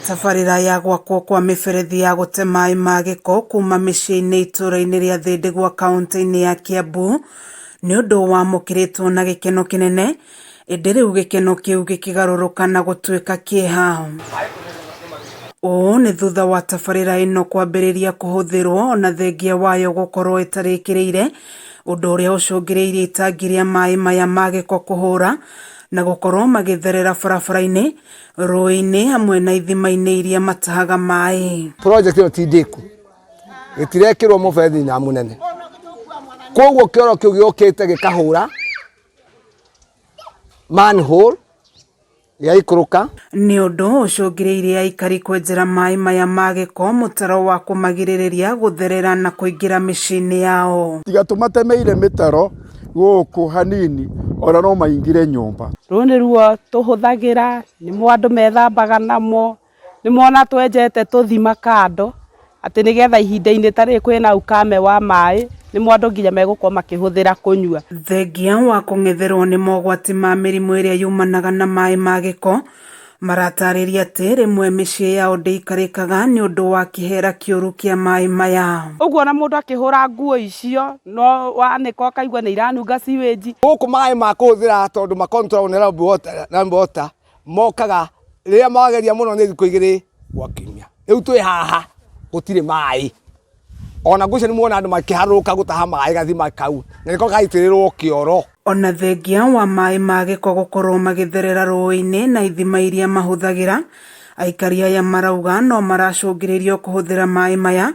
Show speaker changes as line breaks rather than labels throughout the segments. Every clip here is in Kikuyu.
Tabarĩra ya gwakwo kwa mĩberethi ya gũte maĩ ma gĩko kuma mĩciĩ-inĩ itũũra-inĩ rĩa Thĩndĩgwa kaunti-inĩ ya Kiambu nĩ ũndũ wamũkĩrĩtwo na gĩkeno kĩnene, ĩndĩ rĩu gĩkeno kĩu gĩkĩgarũrũka na gũtuĩka kĩeha. Ũũ nĩ thutha wa tabarĩra ĩno kwambĩrĩria kũhũthĩrwo na thengia wayo gũkorwo ĩtarĩkĩrĩire, ũndũ ũrĩa ũcũngĩrĩirie itangi rĩa maĩ maya ma gĩko kũhũra na gũkorwo magĩtherera barabara-inĩ, rũĩ-inĩ hamwe na ithima-inĩ iria matahaga maĩ.
Project ĩyo ti ndĩku, ĩtirekĩrwo mũberethi na mũnene, koguo kĩoro kĩu gĩũkĩte gĩkahũra manhole gĩaikũrũka.
Nĩ ũndũ ũcũngĩrĩirie aikari kwenjera maĩ maya ma gĩko mũtaro wa kũmagirĩrĩria gũtherera na kũingĩra mĩciĩ-inĩ yao.
Tiga tũmatemeire mĩtaro gũkũ hanini, ona no maingĩre nyũmba.
Rũũ nĩruo tũhũthagĩra, nĩmo andũ methambaga namo, nĩmo ona twenjete tũthima kando, atĩ nĩgetha ihinda-inĩ tarĩ kwĩna ukame wa maĩ, nĩmo andũ nginya megũkorwo makĩhũthĩra kũnyua.
Thengia wa kũng'etherwo nĩ mogwati ma mĩrimũ ĩrĩa yumanaga na maĩ ma gĩko, maratarĩria atĩ rĩmwe mĩciĩ yao ndĩikarĩkaga nĩ ũndũ wa kĩhera kĩũru kĩa maĩ maya.
Ũguo na mũndũ akĩhũra nguo icio, no wanĩka ũkaigua nĩ iranunga sewage.
Gũkũ maĩ ma kũhũthĩra tondũ makontrolwo nĩ Rambo Water mokaga rĩrĩa mageria mũno nĩ thikũ igĩrĩ gwa kiumia. Rĩu twĩ haha gũtirĩ maĩ, ona ngucio nĩ muona andũ makĩharũrũka gũtaha maĩ gathima kau na nĩko gaitĩrĩrwo kĩoro.
Ona thengia wa maĩ ma gĩko gũkorwo magĩtherera rũĩ-inĩ na ithima iria mahũthagĩra, aikari aya marauga no maracũngĩrĩrio kũhũthĩra maĩ maya,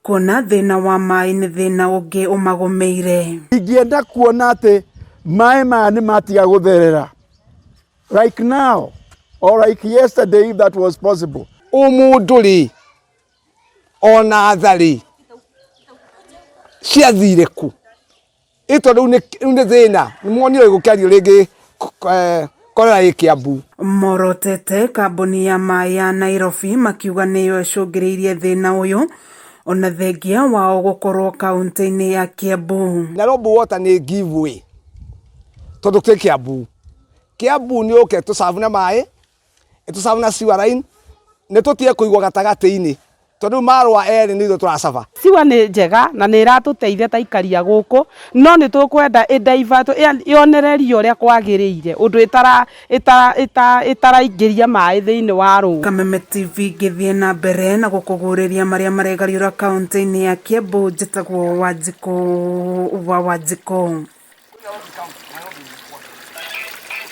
kuona thĩna wa maĩ nĩ thĩna ũngĩ ũmagũmĩire.
Ingĩenda kuona atĩ maĩ maya nĩ matiga gũtherera, like now or like yesterday if that was possible.
Ũmũndũ rĩ ona tharĩ ciathire ku ĩtondũ rĩu nĩ thĩna, nĩmuonire gũkĩario rĩngĩ korera ĩ Kiambu.
Morotete kambuni ya maĩ ya Nairobi makiuga nĩyo ĩcũngĩrĩirie thĩna ũyũ, ona thengia wao gũkorwo kaunti-inĩ ya Kiambu.
Na Rambo Water nĩ giveaway tondũ twĩ Kiambu. Kiambu nĩ ũke tũcabu na maĩ, tũcabu na sewer line, nĩ tũtige kũigwo gatagatĩ-inĩ tondũ marũa erĩ nĩ ithuĩ tũracaba.
Sewer nĩ njega na nĩ iratũteithia ta ikaria gũkũ, no nĩ tũkwenda yonererio ũrĩa kwagĩrĩire, ũndũ ĩtaraingĩria maĩ thĩinĩ wa rũĩ.
Kameme TV ngĩthiĩ na mbere na gũkũgũrĩria marĩa maregariũra kaunti-inĩ ya Kiambu, njĩtagwo Wanjikũ wa Wanjikũ.